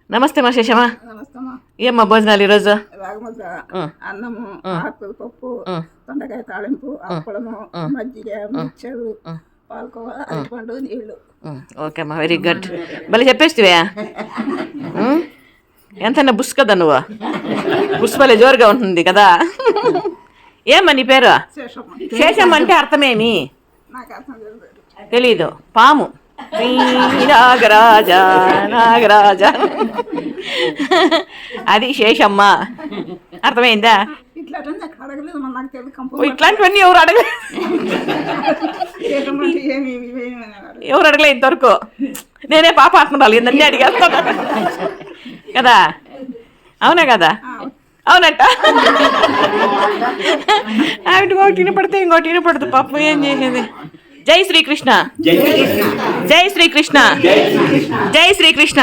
నమస్తే మా శేషమా. నమస్తమ్మా. ఏమ్మా భోజనాలు ఈరోజు? రాగముద్ద, అన్నము, ఆకుల పప్పు, దొండకాయ తాళింపు, అప్పలము, మజ్జిగ, మిక్చరు, పాలకోవా, అరటిపండు, నీళ్లు. ఓకే అమ్మా, వెరీ గుడ్. భలే చెప్పేస్తివే. ఎంతైనా బుస్ కదా నువ్వు, బుస్ భలే జోరుగా ఉంటుంది కదా. ఏమ్మా నీ పేరు? శేషమ్మ అంటే అర్థమేమి? నాకు అర్థం తెలీదు. పాము. నాగరాజ నాగరాజ, అది శేషమ్మ. అర్థమైందా? ఇట్లాంటివన్నీ ఎవరు అడగలేదు, ఎవరు అడగలే ఇంతవరకు. నేనే పాప ఆత్మరాలు నన్ను అడిగేస్తాను కదా. అవునా కదా? అవునట. ఆవిడ ఒకటి వినపడితే ఇంకోటి వినపడదు పాపం. ఏం చేసేది? జై శ్రీకృష్ణ, జై శ్రీకృష్ణ, జై శ్రీకృష్ణ.